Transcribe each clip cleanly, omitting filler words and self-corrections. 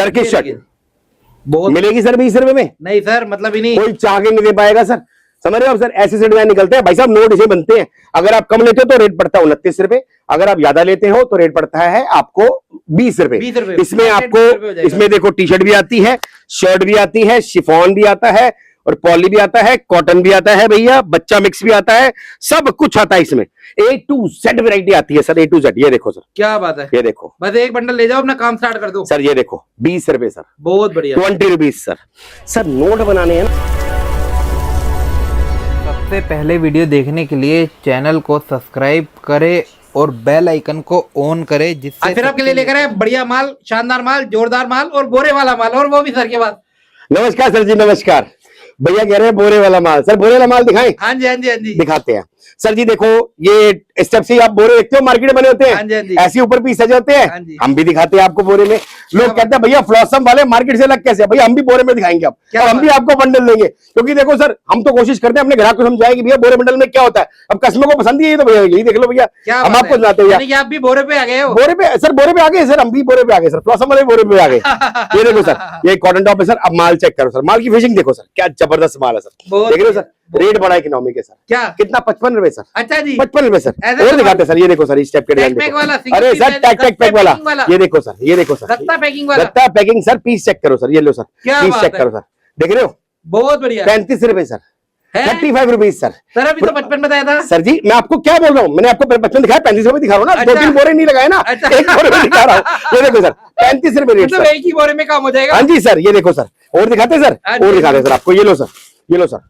Sir की shirt बहुत मिलेगी सर 20 रुपए में? नहीं सर, मतलब ही नहीं, कोई चाह के नहीं दे पाएगा सर, समझ रहे हो आप सर? ऐसे से डिजाइन निकलते हैं भाई साहब, नोट इसे बनते हैं। अगर आप कम लेते हो तो रेट पड़ता है 29 रुपए, अगर आप ज्यादा लेते हो तो रेट पड़ता है आपको 20 रुपए। इसमें आपको, इसमें देखो टी शर्ट भी आती है, शर्ट भी आती है, शिफॉन भी आता है, और पॉली भी आता है, कॉटन भी आता है भैया, बच्चा मिक्स भी आता है, सब कुछ आता है इसमें। A to Z वैरायटी आती है सर, A to Z। ये देखो सर, क्या बात है, ये देखो, बस एक बंडल ले जाओ, अपना काम स्टार्ट कर दो सर। ये देखो 20 रुपए सर, बहुत बढ़िया, 20 रुपीज सर। सर नोट बनाने हैं ना। सबसे पहले वीडियो देखने के लिए चैनल को सब्सक्राइब करें और बेल आइकन को ऑन करें, जिससे फिर आपके लिए लेकर आए बढ़िया माल, शानदार माल, जोरदार माल और बोरे वाला माल, और वो भी सर के बाद। नमस्कार सर जी, नमस्कार। भैया कह रहे हैं बोरे वाला माल, सर बोरे वाला माल दिखाएं? हाँ जी, हाँ जी, हाँ जी, दिखाते हैं सर जी। देखो ये स्टेप से आप बोरे देखते हो मार्केट में बने होते हैं, हाँ जी, हाँ जी, ऐसे ऊपर पीस सजे होते हैं, हाँ जी, हम भी दिखाते हैं आपको बोरे में। लोग कहते हैं भैया फ्लॉसम वाले मार्केट से अलग कैसे? भैया हम भी बोरे में दिखाएंगे आप, और हम भी आपको बंडल देंगे, क्योंकि देखो सर हम तो कोशिश करते हैं अपने ग्राहक को समझाएं कि भैया बोरे बंडल में क्या होता है। अब कस्टमर को पसंद ही है तो भैया यही देख लो भैया, हम आपको सुनाते हैं भैया। आप भी बोरे पे आ गए हो? बोरे पे सर, बोरे पे आ गए सर, हम भी बोरे पे आ गए सर, फ्लॉसम वाले बोरे पे आ गए। ये देखो सर, ये कॉटन टॉप है सर। अब माल चेक करो सर, माल की फिनिशिंग देखो सर, क्या जबरदस्त माल है सर। देख रहे हो सर, रेट बड़ा इकोनॉमिक है सर। क्या कितना? 55 रुपए सर। अच्छा जी, 55 रुपए सर। और दिखाते सर, ये देखो सर, इस टाइप के डिजाइन देखो। अरे सर टैग पैक वाला, ये देखो सर, ये देखो सर, गत्ता पैकिंग वाला, गत्ता पैकिंग सर। पीस चेक करो सर, ये लो सर, पीस चेक करो सर, देख रहे हो? बहुत बढ़िया, 35 रुपए सर, 35 रुपीज सर। सर अभी तो 55 बताया था सर जी। मैं आपको क्या बोल रहा हूँ, मैंने आपको 55 दिखाया, 35 रुपए दिखा रहा हूँ ना। 2-3 बोरे नहीं लगाए ना, एक बोरे में दिखा रहा हूँ। ये देखो सर, 35 रुपए रेट सर। एक ही बोरे में काम हो जाएगा। हाँ जी सर, ये देखो सर, और दिखाते सर, और दिखाते सर आपको। ये लो सर, ये लो सर,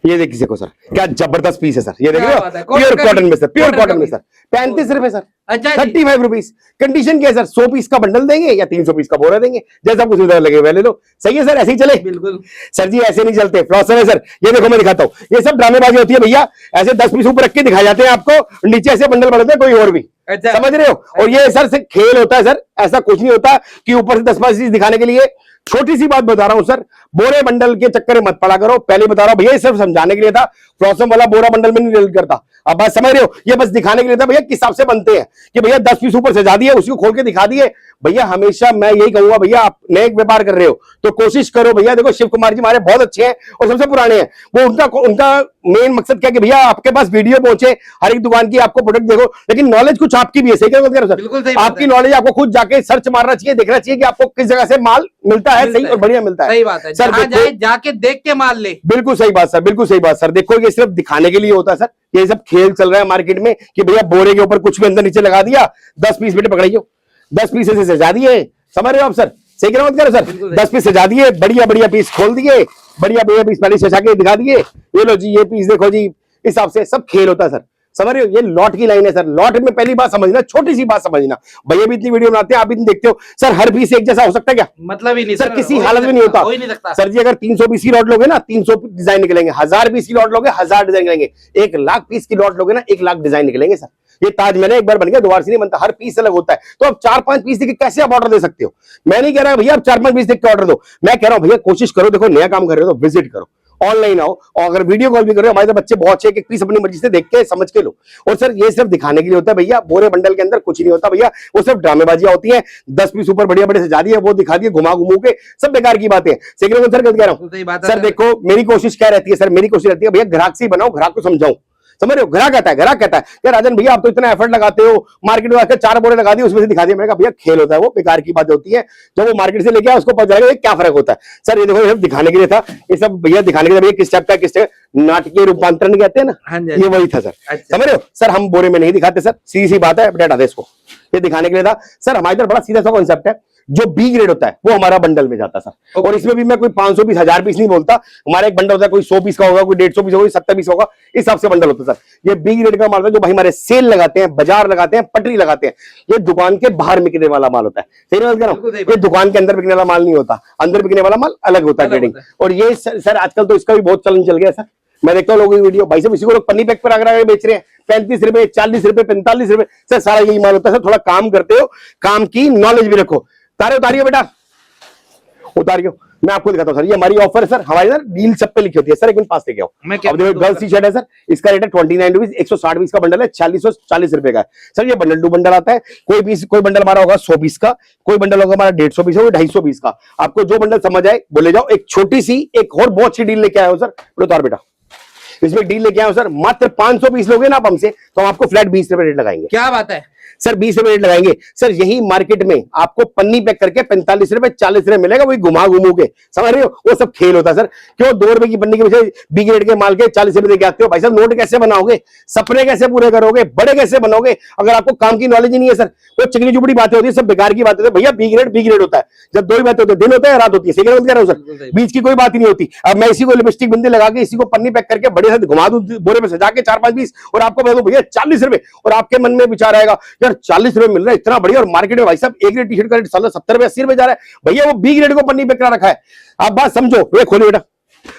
ये देखो सर, क्या जबरदस्त पीस है सर। ये देखो प्योर कॉटन में सर, प्योर कॉटन में सर, 35 रुपए सर। अच्छा 35 रुपीज। कंडीशन क्या है सर? 100 पीस का बंडल देंगे या 300 पीस का बोरा देंगे, जैसा कुछ उधर लगे वैले लो। सही है सर, ऐसे ही चले। बिल्कुल सर जी, ऐसे नहीं चलते, फ्लॉसर है सर। ये देखो मैं दिखाता हूँ, ये सब ड्रामेबाजी होती है भैया। ऐसे 10 पीस ऊपर रख के दिखाए जाते हैं आपको, नीचे ऐसे बंडल बढ़ते हैं कोई और भी। अच्छा। समझ रहे हो? और ये सर से खेल होता है सर, ऐसा कुछ नहीं होता कि ऊपर से 10 पीस दिखाने के लिए। छोटी सी बात बता रहा हूं सर, बोरे बंडल के चक्कर में मत पड़ा करो। पहले बता रहा हूं भैया, ये सिर्फ समझाने के लिए था। फ्लॉसम वाला बोरा बंडल में नहीं डील करता। अब बात समझ रहे हो? ये बस दिखाने के लिए था भैया किस हिसाब से बनते हैं, कि भैया 10 पीस ऊपर सजा दिए, उसको खोल के दिखा दिए। भैया हमेशा मैं यही कहूंगा, भैया आप नए व्यापार कर रहे हो तो कोशिश करो भैया। देखो शिव कुमार जी हमारे बहुत अच्छे हैं और सबसे पुराने हैं। वो उनका मेन मकसद क्या कि भैया आपके पास वीडियो पहुंचे, हर एक दुकान की आपको प्रोडक्ट देखो, लेकिन नॉलेज कुछ आपकी भी है। सही कह रहे हो? आपकी नॉलेज आपको खुद जाके सर्च मारना चाहिए, देखना चाहिए कि आपको किस जगह से माल मिलता है, सही और बढ़िया मिलता है। सही बात है सर, जाके देख के माल ले। बिल्कुल सही बात सर, बिल्कुल सही बात सर। देखो ये सिर्फ दिखाने के लिए होता है सर, ये सब खेल चल रहा है मार्केट में कि भैया बोरे के ऊपर कुछ भी अंदर नीचे लगा दिया, 10 पीस बेटे पकड़ियो, 10 पीस से सजा दिए। समझ रहे हो आप सर? सही कह रहे हो सर? 10 पीस सजा दिए, बढ़िया बढ़िया पीस खोल दिए, बढ़िया बढ़िया पीस पहले सजा के दिखा दिए। ये लो जी, ये पीस देखो जी, इस हिसाब से सब खेल होता है सर। समझ रहे हो? ये लॉट की लाइन है सर। लॉट में पहली बात समझना, छोटी सी बात समझना। भैया भी इतनी वीडियो बनाते हैं, आप इतनी देखते हो सर, हर पीस एक जैसा हो सकता है क्या? मतलब ही नहीं सर, किसी हालत में नहीं होता। हो ही नहीं सकता सर जी। अगर 300 पीस की लॉट लोगे ना, 300 डिजाइन निकलेंगे। 1000 पीस की लॉट लोगे, 1000 डिजाइन निकलेंगे। 1 लाख पीस की लॉट लोगे ना, 1 लाख डिजाइन निकलेंगे सर। ये ताजमहल एक बार बन गया, दोबारा से नहीं बनता। हर पीस अलग होता है। तो अब 4-5 पीस देख के कैसे आप ऑर्डर दे सकते हो? मैं नहीं कह रहा भैया आप 4-5 पीस देख के ऑर्डर दो। मैं कह रहा हूं भैया कोशिश करो, देखो नया काम कर रहे हो तो विजिट करो, ऑनलाइन आओ, और अगर वीडियो कॉल भी करो, हमारे तो बच्चे बहुत अच्छे, एक पीस अपनी मर्जी से देख के समझ के लो। और सर ये सिर्फ दिखाने के लिए होता है भैया, बोरे बंडल के अंदर कुछ नहीं होता भैया, वो सिर्फ ड्रामेबाजियां होती हैं। 10 पीस ऊपर बढ़िया बढ़िया सजा दिए, वो दिखा दिए घुमा घुमू के, सब बेकार की बातें। सर कह रहा हूँ सर, देखो मेरी कोशिश क्या रहती है सर, मेरी कोशिश रहती है भैया ग्राहक से बनाओ, ग्राहक को समझाऊं। समझ रहे हो? ग्राहक कहता है यार राजन भैया आप तो इतना एफर्ट लगाते हो, मार्केट में आकर 4 बोरे लगा दिए, उसमें से दिखा दिया। मैंने कहा भैया खेल होता है, वो बेकार की बात होती है। जब वो मार्केट से लेके आया उसको पता चलेगा क्या फर्क होता है। सर ये देखो, ये सब दिखाने के लिए था, ये सब भैया दिखाने के लिए। भैया किस टाइप का, किस नाटकीय रूपांतरण कहते हैं ना, ये वही था सर। समझ रहे हो सर? हम बोरे में नहीं दिखाते सर, सीधी सी बात है, हटा दे इसको। ये दिखाने के लिए था सर। हमारे इधर बड़ा सीधा सा कॉन्सेप्ट है, जो बी ग्रेड होता है वो हमारा बंडल में जाता है सर। और इसमें भी मैं कोई 500 पीस 1000 पीस नहीं बोलता। हमारा एक बंडल होता है, कोई 100 पीस का होगा, कोई 150 पीस होगा, 70 पीस होगा, इस हिसाब से बंडल होता है सर। ये बी ग्रेड का माल होता है, जो भाई हमारे सेल लगाते हैं, बाजार लगाते हैं, पटरी लगाते हैं। ये दुकान के बाहर बिकने वाला माल होता है। सही बात कह रहा हूं? ये दुकान के अंदर बिकने वाला माल नहीं होता, अंदर बिकने वाला माल अलग होता है ग्रेडिंग। और ये सर आजकल तो इसका भी बहुत चलन चल गया सर। मैं देखता हूँ लोगों की वीडियो, भाई साहब इसी को लोग पन्नी पैक पर आकर बेच रहे हैं, 35 रुपए, 40 रुपए, 45 रुपए सर। सारा यही माल होता है सर। थोड़ा काम करते हो, काम की नॉलेज भी रखो। तारे उतारियो बेटा, उतारियो। मैं आपको दिखाता हूँ सर, ये हमारी ऑफर है सर, हमारी ना डील सब पे लिखी होती है सर। एक मिनट पास लेके आओ। मैं क्या अब देखो गर्ल्स टी शर्ट है सर, इसका रेट है 29 रुपीज, 160 पीस का बंडल है, 4640 रुपए का है सर। ये बंडल टू बंडल आता है, कोई बंडल हमारा होगा 100 पीस का, कोई बंडल होगा हमारा 150 पीस का, 250 पीस का। आपको जो बंडल समझ आए बोले जाओ। एक छोटी सी एक और बहुत अच्छी डील लेके आए हो सर, उतार बेटा, इसमें डील लेके आए हो सर, मात्र 500 पीस लोगे ना आप हमसे तो हम आपको फ्लैट 20 रुपए रेट लगाएंगे। क्या बात है सर 20 रुपए रेट लगाएंगे सर। यही मार्केट में आपको पन्नी पैक करके 45 रुपए 40 रुपए मिलेगा, वही घुमा घुमू के, समझ रहे हो? वो सब खेल होता है सर। क्यों 2 रुपए की पन्नी के पीछे बी ग्रेड के माल के 40 रुपए देके आते हो? भाई साहब नोट कैसे बनाओगे, सपने कैसे पूरे करोगे, बड़े कैसे बनोगे अगर आपको काम की नॉलेज ही नहीं है सर? वो चिकनी चुपड़ी बातें होती है, सब बेकार की बातें होती है। भैया बी ग्रेड होता है, जब दो ही बातें होती है, दिन होता है रात होती है, सही कह रहा हूं सर, बीच की कोई बात ही नहीं होती। अब मैं इसी को लिपस्टिक बिंदी लगा के इसी को पन्नी पैक करके बड़े से घुमा दूं बोरे में सजा के 4-5 पीस और आपको बता दूं भैया 40 रुपए, और आपके मन में विचार आएगा यार 40 रुपए मिल रहा है इतना बढ़िया, और मार्केट में भाई साहब ए ग्रेड टी शर्ट का रेट 70 रुपए 80 रुपए जा रहा है। भैया वो बी ग्रेड को पन्नी पैक करा रखा है। आप बात समझो, ये खोलिए बेटा,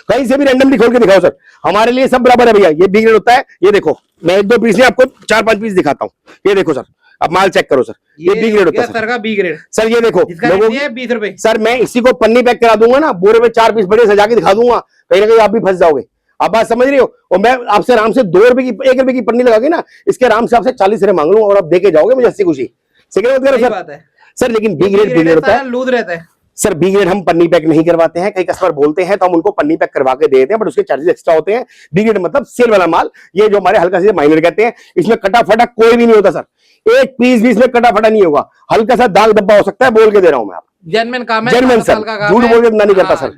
कहीं से भी रैंडमली खोल के दिखाओ सर, हमारे लिए सब बराबर है भैया। ये बी ग्रेड होता है, ये देखो मैं 1-2 पीस नहीं आपको 4-5 पीस दिखाता हूँ। ये देखो सर, अब माल चेक करो सर, ये बी ग्रेड होता है सर का बी ग्रेड सर। ये देखो लोगों 20 रुपए सर, मैं इसी को पन्नी पैक करा दूंगा ना, बोरे में 4 पीस बड़े सजा के दिखा दूंगा, कहीं ना कहीं आप भी फंस जाओगे। आप बात समझ रहे हो? और मैं आपसे आराम से 2 रुपए की 1 रुपए की पन्नी लगा के ना इसके आराम से आपसे 40 रुपए मांग लूंगा और आप देके जाओगे मुझे हंसी खुशी। सर सर लेकिन बी ग्रेड होता है, लूज रहता है सर। बी ग्रेड हम पन्नी पैक नहीं करवाते हैं, कई कस्टमर बोलते हैं तो हम उनको पन्नी पैक करवा के देते हैं, बट उसके चार्जेस एक्स्ट्रा होते हैं। बी ग्रेड मतलब सेल वाला माल, ये जो हमारे हल्का से माइनर कहते हैं, इसमें कटा फटा कोई भी नहीं होता सर। एक पीस भी इसमें कटा फटा नहीं होगा, हल्का सा दाग धब्बा हो सकता है, बोल के दे रहा हूं मैं आपको। जेन्युइन काम है, जेन्युइन सर, झूठ बोल के धंधा नहीं करता सर।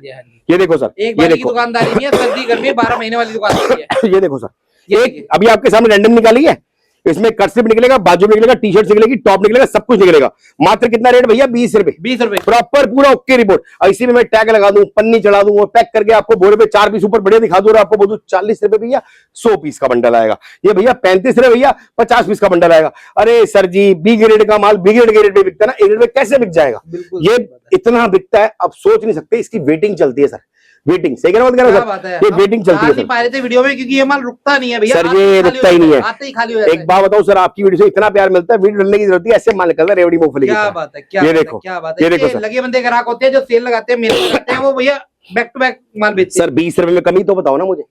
ये देखो सर, एक बार की दुकानदारी नहीं है, सर्दी गर्मी 12 महीने वाली दुकानदारी है। ये देखो सर, एक अभी आपके सामने रैंडम निकाली है, इसमें कट स्लिप निकलेगा, बाजू में निकलेगा, टी शर्ट निकलेगी, टॉप निकलेगा, सब कुछ निकलेगा। मात्र कितना रेट भैया? 20 रुपए। 20 रुपए प्रॉपर पूरा ओके रिपोर्ट। इसी में मैं टैग लगा दूं, पन्नी चढ़ा दूं, पैक करके आपको बोरे पे 4 पीस ऊपर बढ़िया दिखा दूं और आपको बोलूं 40 रुपए भैया 100 पीस का बंडल आएगा। ये भैया 35 रुपए भैया 50 पीस का बंडल आएगा। अरे सर जी, बी ग्रेड का माल बी ग्रेड के रेट में बिकता है ना, ए ग्रेड में कैसे बिक जाएगा? ये इतना बिकता है आप सोच नहीं सकते। इसकी वेटिंग चलती है सर, वेटिंग, सही कह रहा हूं सर, ये वेटिंग चलती है सर। वीडियो में क्योंकि ये माल रुकता नहीं है भैया सर, ये रुकता ही नहीं है, आते ही खाली हो जाता है। एक बात बताऊं सर, आपकी वीडियो से इतना प्यार मिलता है, वीडियो डालने की जरूरत है, ऐसे माल निकलता है रेवड़ी मूंगफली। क्या बात है, क्या ये देखो, क्या बात है। ये देखो सर, लगे बंदे ग्राहक होते हैं जो सेल लगाते हैं, मेले लगाते हैं, वो भैया बैक टू बैक माल बेचते हैं। सर 20 रुपए में कमी तो बताओ ना मुझे,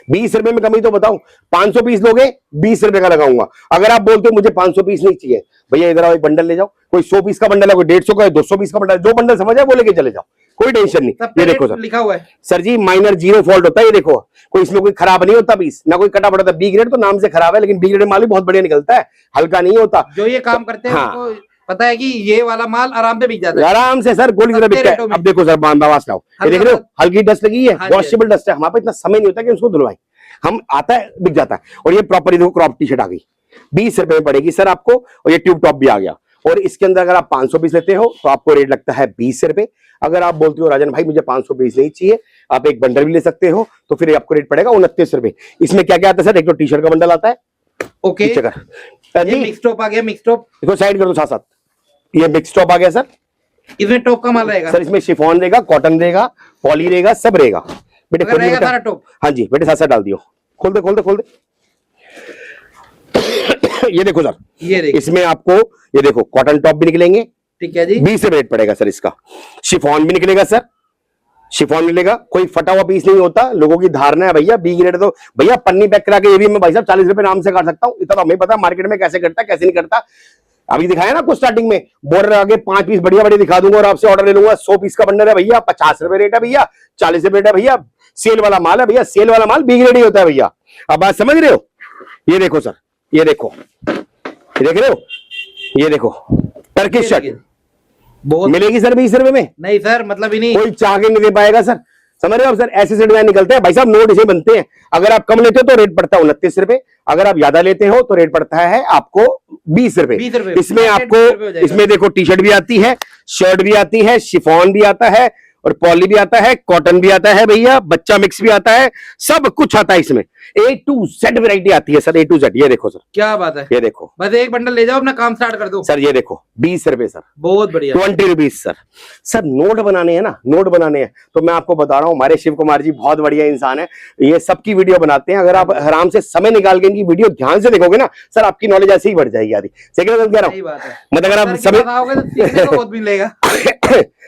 20 रुपए में कमी तो बताओ। 500 पीस लोगे 20 रुपए का लगाऊंगा। अगर आप बोलते हो मुझे 500 पीस नहीं चाहिए, भैया इधर आओ, एक बंडल ले जाओ, कोई 100 पीस का बंडल है, कोई 150 का है, 200 पीस का बंडल, जो बंडल समझ आए वो लेके चले जाओ, कोई टेंशन नहीं। ये देखो सर, लिखा हुआ है सर जी, माइनर 0 फॉल्ट होता है। ये देखो, कोई इसमें कोई खराब नहीं होता पीस, ना कोई कटा पड़ा। बी ग्रेड तो नाम से खराब है, लेकिन बी ग्रेड माल भी बहुत बढ़िया निकलता है, हल्का नहीं होता। जो ये काम करते हैं हाँ, पता है कि ये वाला माल आराम से बिक जाता है, आराम से सर, गोली की तरह बिकता है। अब देखो सर, बांस लाओ, ये देख रहे हो, हल्की डस्ट लगी है, वॉशेबल डस्ट है। हमारे पास इतना समय नहीं होता कि उसको धुलवाएं, हम आता है बिक जाता है। और ये प्रॉपर देखो क्रॉप टी शर्ट आ गई, 20 रुपए में पड़ेगी सर आपको, और ये ट्यूब टॉप भी आ गया। और इसके अंदर अगर आप 500 पीस लेते हो तो आपको रेट लगता है 20 रुपए। अगर आप बोलते हो राजन भाई मुझे 500 पीस नहीं चाहिए, आप एक बंडल भी ले सकते हो, तो फिर आपको रेट पड़ेगा 29 रुपए। इसमें क्या क्या आता है सर? एक तो टी शर्ट का बंडल आता है, ओके, ये मिक्स टॉप आ गया, मिक्स टॉप देखो साइड कर दो साथ साथ, ये मिक्स टॉप आ गया सर। इसमें टॉप का माल रहेगा सर, इसमें शिफॉन रहेगा, कॉटन रहेगा, पॉली रहेगा, सब रहेगा बेटे। रहेगा सारा टॉप। हाँ जी बेटे, साथ साथ डाल दियो, खोल दे खोल दे खोल दे। ये देखो सर, ये इसमें आपको ये देखो कॉटन टॉप भी निकलेंगे, ठीक है जी, 20 रेट पड़ेगा सर इसका। शिफॉन भी निकलेगा सर, शिफॉन मिलेगा, कोई फटा हुआ पीस नहीं होता। लोगों की धारणा है भैया बी ग्रेड तो भैया पन्नी पैक करा के ये भी मैं भाई साहब 40 रुपए नाम से काट सकता हूँ, इतना तो हमें पता मार्केट में कैसे करता है कैसे नहीं करता। अभी दिखाया ना आपको स्टार्टिंग में, बॉर्डर आगे 5 पीस बढ़िया बढ़िया दिखा दूंगा और आपसे ऑर्डर ले लूंगा। 100 पीस का बंडल है भैया, 50 रुपए रेट है भैया, 40 रुपए रेट है भैया। सेल वाला माल है भैया, सेल वाला माल बी ग्रेड ही होता है भैया। अब बात समझ रहे हो? ये देखो सर, ये देखो, ये देख रहे हो, ये देखो टर्किश शर्ट बहुत मिलेगी सर 20 रुपए में। नहीं सर, मतलब ही नहीं, कोई चाह के नहीं दे पाएगा सर, समझ रहे हो सर? ऐसे डिजाइन निकलते हैं भाई साहब, नोट इसे बनते हैं। अगर आप कम लेते हो तो रेट पड़ता है 29 रुपए, अगर आप ज्यादा लेते हो तो रेट पड़ता है आपको 20 रुपए। इसमें आपको, इसमें देखो टी शर्ट भी आती है, शर्ट भी आती है, शिफॉन भी आता है, और पॉली भी आता है, कॉटन भी आता है भैया, बच्चा मिक्स भी आता है, सब कुछ आता है इसमें। A to Z वैरायटी आती है सर, A to Z। ये देखो सर, क्या बात है, ये देखो, बस एक बंडल ले जाओ अपना काम स्टार्ट कर दो सर। ये देखो 20 रुपए सर, बहुत बढ़िया, 20 रुपीज सर। सर नोट बनाने हैं ना, नोट बनाने हैं तो मैं आपको बता रहा हूँ, हमारे शिव कुमार जी बहुत बढ़िया इंसान है, ये सबकी वीडियो बनाते हैं। अगर आप आराम से समय निकाल के इनकी वीडियो ध्यान से देखोगे ना सर, आपकी नॉलेज ऐसे ही बढ़ जाएगी आदि। सही कह रहा हूँ, मतलब अगर आप समय बहुत मिलेगा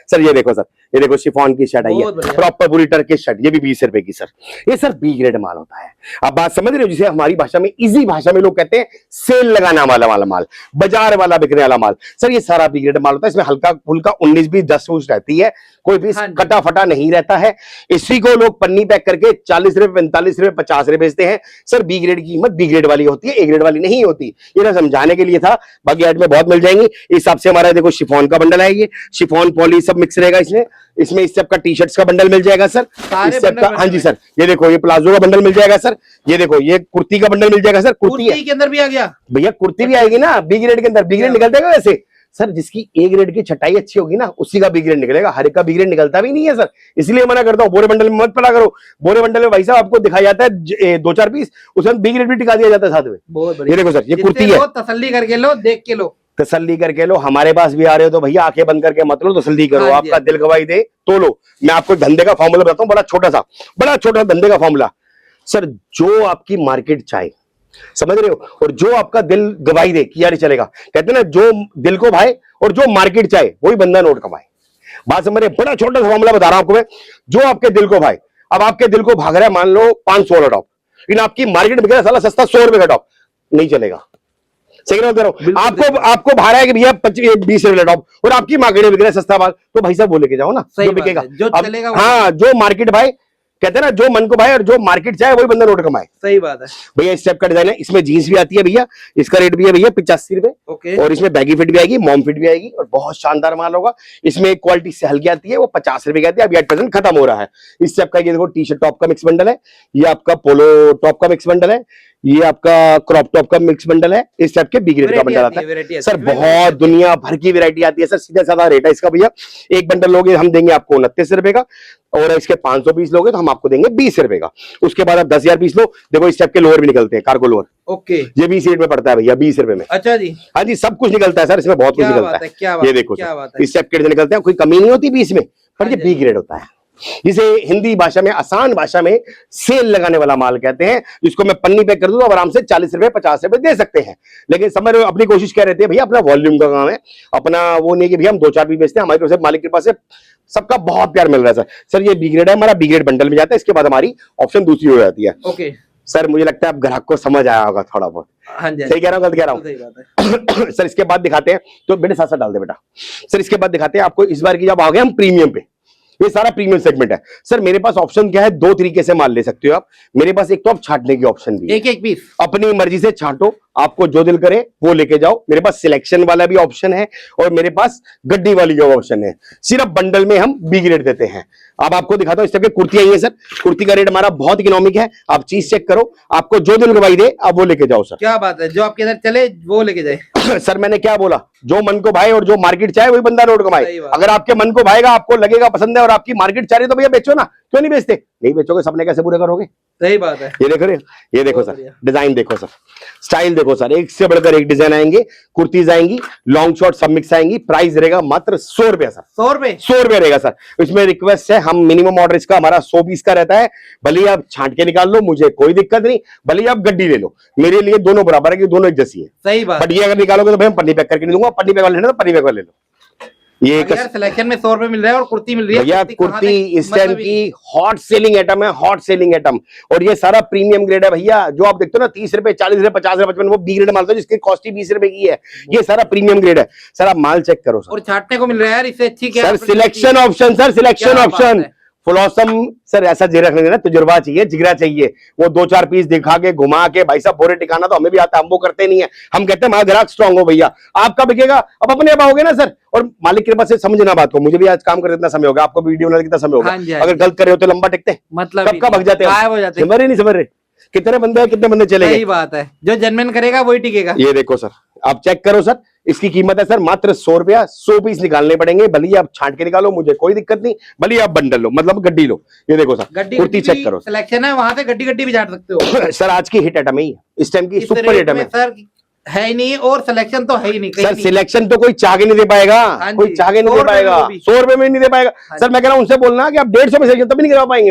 सर। ये देखो सर, ये देखो शिफॉन की शर्ट आई है, बहुत बढ़िया। प्रॉपर पूरी टर्किश शर्ट, ये भी 20 रुपए की सर। ये सर बी ग्रेड माल होता है। आप बात समझ रहे हो, जिसे हमारी भाषा में, इजी भाषा में लोग कहते हैं सेल लगाना वाला माल, बाजार वाला बिकने वाला माल। सर ये सारा बी ग्रेड माल होता है। इसमें हल्का फुल्का 19-20 10 रहती है, कोई भी हाँ जी। कटा फटा नहीं रहता है। इसी को लोग पन्नी पैक करके 40 रुपए, 45 रुपए, 50 रुपए बेचते हैं। सर बी ग्रेड की कीमत बी ग्रेड वाली होती है, ए ग्रेड वाली नहीं होती। ये ना समझाने के लिए था, बाकी ऐड में बहुत मिल जाएंगी। इस हिसाब से हमारा देखो शिफॉन का बंडल है, ये शिफॉन पॉली सब मिक्स रहेगा इसमें इस सब का टी शर्ट्स का बंडल मिल जाएगा सर, सारे इस सब बंडल का। हाँ जी सर, ये देखो ये प्लाजो का बंडल मिल जाएगा सर, ये देखो ये कुर्ती का बंडल मिल जाएगा सर। कुर्ती है कुर्ती के अंदर भी आ गया भैया, कुर्ती भी आएगी ना बी ग्रेड के अंदर। बी ग्रेड निकलता है वैसे सर, जिसकी ए ग्रेड की छटाई अच्छी होगी ना उसी का बी ग्रेड निकलेगा, हर एक का बी ग्रेड निकलता भी नहीं है सर। इसलिए मना करता हूँ, बोरे बंडल में मत पड़ा करो। बोरे बंडल में भाई साहब आपको दिखाया जाता है 2-4 पीस, उसमें बी ग्रेड भी टिका दिया जाता है साथ में। बहुत ये बढ़िया। देखो सर, ये जितने कुर्ती है, लो, तसल्ली करके लो, देख के लो। तसल्ली करके लो। हमारे पास भी आ रहे हो तो भैया आंखें बंद करके मत लो, तसल्ली करो। हाँ जी, आपका हाँ दिल गवाही दे तो लो। मैं आपको धंधे का फॉर्मूला बताता हूँ, बड़ा छोटा धंधे का फॉर्मूला सर। जो आपकी मार्केट चाहे, समझ रहे हो, और जो आपका दिल गवाही दे कि यार चलेगा, कहते हैं ना जो दिल को भाए और जो मार्केट चाहे वही बंदा नोट कमाए। बात समझ रहे, बड़ा छोटा सा फॉर्मूला बता रहा हूं आपको मैं। जो आपके दिल को भाए, अब आपके दिल को भाग रहा है मान लो 500 वाला टॉप, लेकिन आपकी मार्केट में साला सस्ता 100 रुपए का टॉप, नहीं चलेगा। सही बात कर रहा हूं। आपको भाड़ा है कि भैया 20 रुपए टॉप, और आपकी मार्केट में बिक रहा है सस्ता माल, तो भाई साहब वो लेके जाओ ना, जो बिकेगा, जो चलेगा। हाँ जो मार्केट भाई, कहते हैं ना जो मन को भाई और जो मार्केट चाहे वही बंदा नोट कमाए। सही बात है भैया इस टाइप का डिजाइन है। इसमें जीन्स भी आती है भैया, इसका रेट भी है भैया 85 रुपए। ओके। और इसमें बैगी फिट भी आएगी, मॉम फिट भी आएगी, और बहुत शानदार माल होगा। इसमें एक क्वालिटी से हल्की आती है, वो 50 रुपए की आती है, अभी 8% खत्म हो रहा है। इस टाइप का ये देखो टी शर्ट टॉप का मिक्स बंडल है, ये आपका पोलो टॉप का मिक्स बंडल है, ये आपका क्रॉप टॉप का मिक्स बंडल है। इस टाइप के बी ग्रेड का बंडल आता है सर। बहुत दुनिया भर की वैरायटी आती है सर, सीधा साधा रेट है इसका भैया। एक बंडल लोगे हम देंगे आपको 29 रुपए का, और इसके 500 पीस लोगे तो हम आपको देंगे 20 रुपए का। उसके बाद आप 10,000 पीस लो, देखो इस टाइप के लोअर भी निकलते हैं, कार्गो लोअर। ओके। ये 20 रेट में पड़ता है भैया, 20 रुपए में। अच्छा जी। हाँ जी, सब कुछ निकलता है सर, इसमें बहुत कुछ क्या निकलता बात है। क्या बात ये देखो क्या सर, बात है। इस टाइप के निकलते हैं, कोई कमी नहीं होती बीच में, पर हाँ ये जी, बी ग्रेड होता है, जिसे हिंदी भाषा में, आसान भाषा में सेल लगाने वाला माल कहते हैं। जिसको मैं पन्नी पैक कर दूं तो आराम से 40 रुपए 50 रुपए दे सकते हैं। लेकिन समझ रहे हो, अपनी कोशिश क्या रहती है भैया, अपना वॉल्यूम का काम है, अपना वो नहीं कि भैया हम 2-4 भी बेचते हैं। हमारी तरफ से मालिक के पास से सबका बहुत प्यार मिल रहा है सर। सर ये बी ग्रेड है, हमारा बी ग्रेड बंडल में जाता है। इसके बाद हमारी ऑप्शन दूसरी हो जाती है। ओके सर मुझे लगता है आप ग्राहक को समझ आया होगा थोड़ा बहुत। हाँ जी, सही कह रहा हूँ, गलत कह रहा हूँ? सही बात है। सर इसके बाद दिखाते हैं, तो बेटे साथ साथ डाल दे बेटा। सर इसके बाद दिखाते हैं आपको, इस बार की जब आ गए हम प्रीमियम पे, ये सारा प्रीमियम सेगमेंट है सर। मेरे पास ऑप्शन क्या है, 2 तरीके से माल ले सकते हो आप मेरे पास। एक तो आप छांटने की ऑप्शन भी है, एक पीस अपनी मर्जी से छांटो, आपको जो दिल करे वो लेके जाओ। मेरे पास सिलेक्शन वाला भी ऑप्शन है, और मेरे पास गड्डी वाली जो ऑप्शन है। सिर्फ बंडल में हम बी ग्रेड देते हैं। अब आपको दिखाता हूं, इस तरह की कुर्ती आई है सर। कुर्ती का रेट हमारा बहुत इकोनॉमिक है, आप चीज चेक करो, आपको जो दिल गवाही दे आप वो लेके जाओ सर। क्या बात है, जो आपके इधर चले वो लेके जाए। सर मैंने क्या बोला, जो मन को भाए और जो मार्केट चाहे वही बंदा नोट कमाए। सही बात। अगर आपके मन को भाएगा, आपको लगेगा पसंद है, और आपकी मार्केट चाह रही है, तो भैया बेचो ना, क्यों नहीं बेचते? नहीं बेचोगे, सपने कैसे पूरे करोगे? सही बात है। ये देखो रे, ये देखो बहुत सर, बढ़िया। डिजाइन देखो सर, स्टाइल देखो सर, एक से बढ़कर एक डिजाइन आएंगे। कुर्तीज आएंगी, लॉन्ग शॉर्ट सब मिक्स आएंगी। प्राइस रहेगा मात्र 100 रुपया सर, 100 रुपए। 100 रुपया रहेगा सर। इसमें रिक्वेस्ट है, हम मिनिमम ऑर्डर इसका हमारा 100 पीस का रहता है। भले ही आप छांट के निकाल लो, मुझे कोई दिक्कत नहीं। भले ही आप गड्डी ले लो, मेरे लिए दोनों बराबर है, कि दोनों एक जैसी है। सही बात। बट ये अगर निकालोगे तो भैया पन्नी पैक करके नहीं दूंगा। पन्नी पैक वाला लेना तो पन्नी पैक वाला ले लो। ये यार सिलेक्शन में 100 रुपए मिल रहा है, और कुर्ती मिल रही है। भैया कुर्ती इस टाइम की हॉट सेलिंग आइटम है, हॉट सेलिंग आइटम। और ये सारा प्रीमियम ग्रेड है भैया। जो आप देखते हो ना 30 रुपए 40 रुपए 50 रुपए 55, वो बी ग्रेड माल, जिसकी कॉस्ट ही 20 रुपए की है। ये सारा प्रीमियम ग्रेड है सर। आप माल चेक करो सर, और छाटने को मिल रहा है यार, इससे अच्छी क्या sir selection option, sir selection क्या बात ऑप्शन। है। फुलॉसम सर ऐसा जे रखने देना, तजुर्बा चाहिए, जिगरा चाहिए। वो 2-4 पीस दिखा के घुमा के भाई साहब बोरे टिकाना तो हमें भी आता है, हम वो करते नहीं है। हम कहते हैं हमारा ग्राहक स्ट्रांग हो भैया, आपका बिकेगा। अब अपने आप आओगे ना सर, और मालिक के पास से समझना बात को। मुझे भी आज काम करते इतना समय होगा, आपको वीडियो बनाने कितना समय होगा। हाँ जी, हाँ अगर जी। गलत करे हो तो लंबा टिकते, मतलब कब का भग जाते हैं, गायब हो जाते हैं। समझ रहे नहीं समझ रहे? कितने बंदे हैं, कितने बंदे चले सही गए। बात है, जो जनमन करेगा वही टिकेगा। ये देखो सर, आप चेक करो सर, इसकी कीमत है सर मात्र 100 रुपया। 100 पीस निकालने पड़ेंगे, भले ही आप छांट के निकालो, मुझे कोई दिक्कत नहीं। भले ही आप बंडल लो, मतलब गड्डी लो। ये देखो सर, गड्डी कुर्ती चेक करो सिलेक्शन है, वहां से गड्डी गड्डी भी छाट सकते हो। सर। आज की हिट आइटम है, इस टाइम की इस सुपर रेट हिट में है सर है ही नहीं, और सिलेक्शन तो है ही नहीं कहीं सर। नहीं। सिलेक्शन तो कोई चाह के नहीं दे पाएगा, हाँ कोई जी, चाह के नहीं 100 दे पाएगा, रुपए में भी। 100 रुपए में नहीं दे पाएगा हाँ सर। मैं कह रहा हूं उनसे बोलना कि आप 150 में सिलेक्शन तभी नहीं करवा पाएंगे।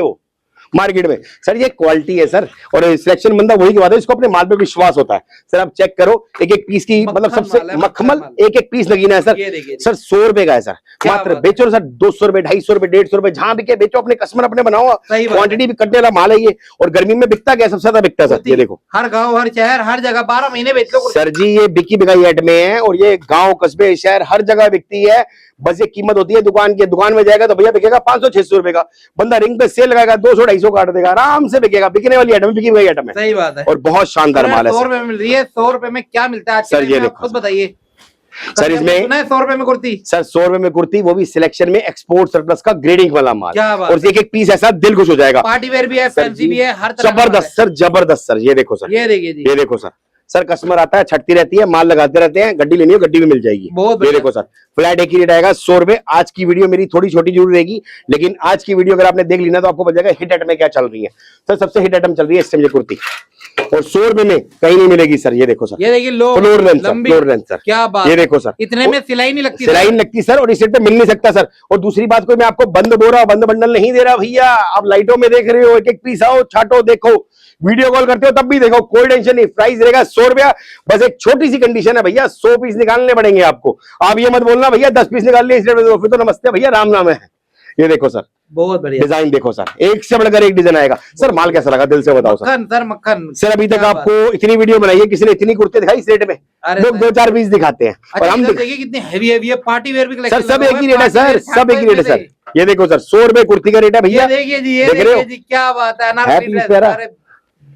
मार्केट में। सर ये क्वालिटी है सर, और सिलेक्शन बंदा वही करवाता है इसको अपने माल पे विश्वास होता है। सर आप चेक करो, एक एक पीस की मतलब सबसे मखमल एक एक पीस नगीना है सर। सर 100 रुपए का है सर, मात्र बेचो सर 200 रुपए, 250 रुपए, 150 रुपए, जहां बिके बेचो, अपने कस्टमर अपने बनाओ। क्वांटिटी भी कटने वाला माल है ये, और गर्मी में बिकता क्या सबसे ज्यादा बिकता है सर। ये देखो हर गांव हर शहर हर जगह 12 महीने बेच लो सर जी, ये बिकी बिकाई आइटम है, और ये गांव कस्बे शहर हर जगह बिकती है। बस ये कीमत होती है दुकान की, दुकान में जाएगा तो भैया बिकेगा 500-600 रुपए का, बंदा रिंग पे सेल लगाएगा 200-250 काट देगा, आराम से बिकेगा। बिकने वाली आइटम, बिकी हुई आइटम है। सही बात है, और बहुत शानदार माल है। 100 रुपए में मिल रही है। 100 रुपए में क्या मिलता है सर? ये देखो खुद बताइए सर, इसमें 100 रुपए में कुर्ती, सर 100 रुपए में कुर्ती, वो भी सिलेक्शन में एक्सपोर्ट सरप्लस का ग्रेडिंग वाला माल, और एक एक पीस ऐसा दिल खुश हो जाएगा। पार्टी वेयर भी है, फैंसी भी है, हर तरह जबरदस्त सर, जबरदस्त सर। ये देखो सर, ये देखिए जी, ये देखो सर। सर कस्टमर आता है, छटती रहती है, माल लगाते रहते हैं, गड्डी लेनी हो गड्डी भी मिल जाएगी। ये देखो सर, फ्लैट एक ही रेट आएगा 100 रुपए। आज की वीडियो मेरी थोड़ी छोटी जरूर रहेगी, लेकिन आज की वीडियो अगर आपने देख ली ना तो आपको पता जाएगा हिट आइटम क्या चल रही है। सर सबसे हिट आइटम चल रही है इस टाइम ये कुर्ती, और 100 रुपए में कहीं नहीं मिलेगी सर। ये देखो सर, ये देखिए low floor length sir, floor length sir. क्या बात, ये देखो सर, इतने में सिलाई नहीं लगती, सिलाई नहीं लगती सर, और इस रेट पे मिल नहीं सकता सर। और दूसरी बात, कोई मैं आपको बंद बोरा बंद बंडल नहीं दे रहा भैया। आप लाइटों में देख रहे हो, एक एक पीस आओ छाटो देखो, वीडियो कॉल करते हो तब भी देखो, कोई टेंशन नहीं। प्राइस रहेगा 100 रुपया। बस एक छोटी सी कंडीशन है भैया, 100 पीस निकालने पड़ेंगे आपको। आप ये मत बोलना भैया 10 पीस निकाल लिए इस रेट में, फिर तो नमस्ते भैया राम नाम है। ये देखो सर, बहुत बढ़िया डिजाइन देखो सर, एक से बढ़कर एक डिजाइन आएगा। सर माल कैसा लगा दिल से बताओ सर। मक्खन सर, मक्खन सर अभी तक आपको इतनी वीडियो बनाई है, किसी ने इतनी कुर्ते दिखाई इस रेट में? लोग 2-4 पीस दिखाते हैं, और हम देखिए कितनी हेवी हेवी है, पार्टी वेयर भी सर सब एक ही रेट है सर, सब एक ही रेट है सर। ये देखो सर 100 रुपए कुर्ती का रेट है भैया। देखिए जी, ये देखिए जी, क्या बात है,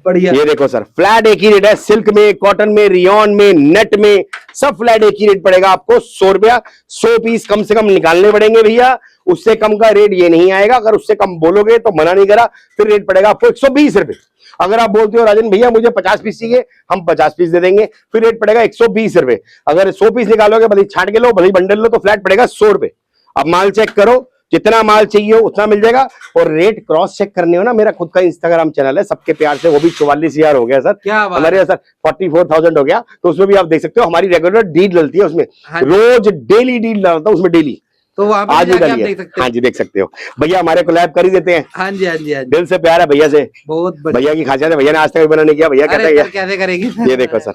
बढ़िया। ये देखो सर, फ्लैट एक ही रेट है, सिल्क में, कॉटन में, रियॉन में, नेट में, सब फ्लैट एक ही रेट पड़ेगा आपको 100 रुपया। 100 पीस कम से कम निकालने पड़ेंगे भैया, उससे कम का रेट ये नहीं आएगा। अगर उससे कम बोलोगे तो मना नहीं करा, फिर रेट पड़ेगा आपको 120 रुपए। अगर आप बोलते हो राजन भैया मुझे 50 पीस चाहिए, हम 50 पीस दे देंगे, फिर रेट पड़ेगा 120 रुपए। अगर 100 पीस निकालोगे, भले छाट के लो भले बंडल लो, तो फ्लैट पड़ेगा 100 रुपए। अब माल चेक करो, जितना माल चाहिए हो उतना मिल जाएगा। और रेट क्रॉस चेक करने हो ना, मेरा खुद का इंस्टाग्राम चैनल है, सबके प्यार से, वो भी 44,000 हो गया सर, हमारे सर 44,000 हो गया, तो उसमें भी आप देख सकते हो हमारी रेगुलर डील डलती है उसमें। रोज डेली डील डालता हूँ उसमें, डेली। तो आज भी डालिए, हाँ जी देख सकते हो भैया, हमारे कोलैब कर ही देते हैं। हाँ जी, हाँ जी, हाँ जी। दिल से प्यार है भैया से, बहुत भैया की खासियत है, भैया ने आज तक बना नहीं किया, भैया कहते हैं कैसे करेगी। ये देखो सर,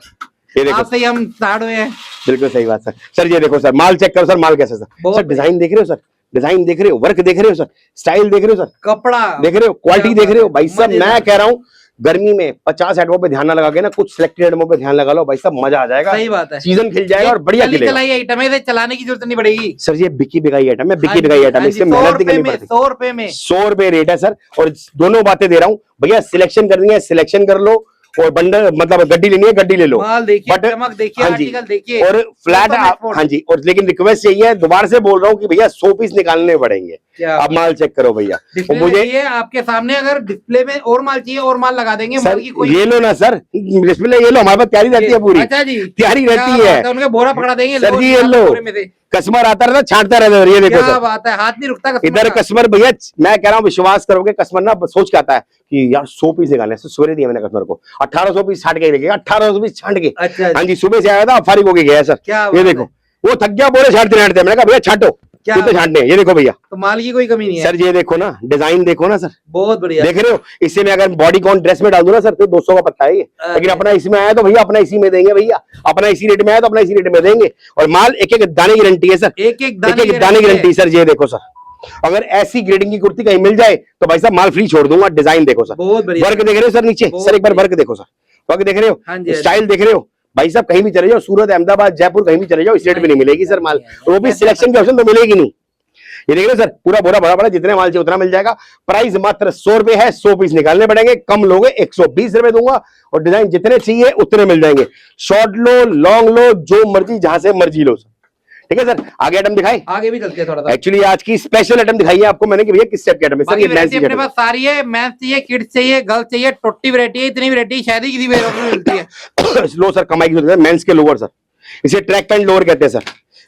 ये देखो आपसे हम स्टार्ट हुए हैं। बिल्कुल सही बात सर। सर ये देखो सर, माल चेक करो सर, माल कैसा सर। सर डिजाइन देख रहे हो सर, डिजाइन देख रहे हो, वर्क देख रहे हो सर, स्टाइल देख रहे हो सर, कपड़ा देख रहे हो, क्वालिटी देख रहे हो भाई साहब। मैं कह रहा हूँ गर्मी में 50 आइटमों पे ध्यान ना लगा के ना, कुछ सिलेक्टेड आइटमों पे ध्यान लगा लो भाई साहब, मजा आ जाएगा। सही बात है, सीजन खिल जाएगा और बढ़िया खिलेगा। चलाई आइटम है, चलाने की जरूरत नहीं पड़ेगी सर। ये बिकी बिकाई आइटम है, बिकी बिकाई आइटम है, इसमें मेहनत नहीं करनी पड़ती। 100 रुपए में 100 रुपए रेट है सर, और दोनों बातें दे रहा हूँ भैया, सिलेक्शन करनी है सिलेक्शन कर लो, और बंडल मतलब गड्डी लेनी है गड्डी ले लो, माल देखिए, चमक देखिए, आर्टिकल देखिए, और फ्लैट हाँ जी। और लेकिन रिक्वेस्ट यही है, दोबारा से बोल रहा हूँ कि भैया 100 पीस निकालने पड़ेंगे। आप माल चेक करो भैया, मुझे ये आपके सामने, अगर डिस्प्ले में और माल चाहिए और माल लगा देंगे सर। ये लो ना सर, डिस्प्ले ये लो, हमारे पास तैयारी रहती है पूरी। अच्छा जी, तैयारी रहती है, उनके बोरा पकड़ा देंगे सर जी। ये लो, कस्टमर आता रहता छाटता रहता है। ये देखो सर, बात है, हाथ नहीं रुकता इधर कस्टमर भैया, मैं कह रहा हूँ विश्वास करोगे, कस्टमर ना सोच के आता है कि यार 100 पीस निकालने, सवेरे दिया मैंने कस्टमर को 1800 पीस छाट के देखेगा, 1800 पीस छाट के। हाँ जी, सुबह से आया था, फारिग हो गया सर। ये देखो, वो थक गया, बोरे छाटते छाटते, मैंने कहा भैया छाटो, तो छाटने। ये देखो भैया, तो माल की कोई कमी नहीं है सर। ये देखो ना, डिजाइन देखो ना सर, बहुत बढ़िया, देख रहे हो। इससे मैं अगर बॉडी कॉन ड्रेस में डाल दूं ना सर, तो 200 का पत्ता है ये, लेकिन अपना इसमें आया तो भैया अपना इसी में देंगे भैया, अपना इसी रेट में आया तो अपना इसी रेट में देंगे। और माल एक एक दाने की गारंटी है सर, एक एक दाने की गारंटी सर। ये देखो सर, अगर ऐसी ग्रेडिंग की कुर्ती कहीं मिल जाए तो भाई साहब माल फ्री छोड़ दूंगा। डिजाइन देखो सर, वर्क देख रहे हो सर नीचे, सर एक बार वर्क देखो सर, वर्क देख रहे हो, स्टाइल देख रहे हो भाई साहब। कहीं भी चले जाओ, सूरत, अहमदाबाद, जयपुर, कहीं भी चले जाओ, इस रेट में नहीं मिलेगी सर माल, वो भी सिलेक्शन के ऑप्शन तो मिलेगी नहीं। ये देख रहे हो सर, पूरा बोरा बड़ा बड़ा, जितने माल चाहिए उतना मिल जाएगा। प्राइस मात्र 100 रुपए है, 100 पीस निकालने पड़ेंगे, कम लोगे 120 रुपए दूंगा, और डिजाइन जितने चाहिए उतने मिल जाएंगे। शॉर्ट लो, लॉन्ग लो, जो मर्जी जहां से मर्जी लो सर, ठीक है सर। आगे आइटम दिखाए, आगे भी चलते हैं थोड़ा सा। एक्चुअली आज की स्पेशल आइटम दिखाई है आपको मैंने कि भैया किस टाइप की आइटम है सर। ये मेंस की अपने पास सारी है, मेंस चाहिए, किड्स चाहिए, गर्ल्स चाहिए, टोटी वैरायटी है, इतनी वैरायटी शादी की वैरायटी में मिलती है। लो सर, कमाई की मेंस के लोअर सर, इसे ट्रैक पैंट लोअर कहते हैं सर।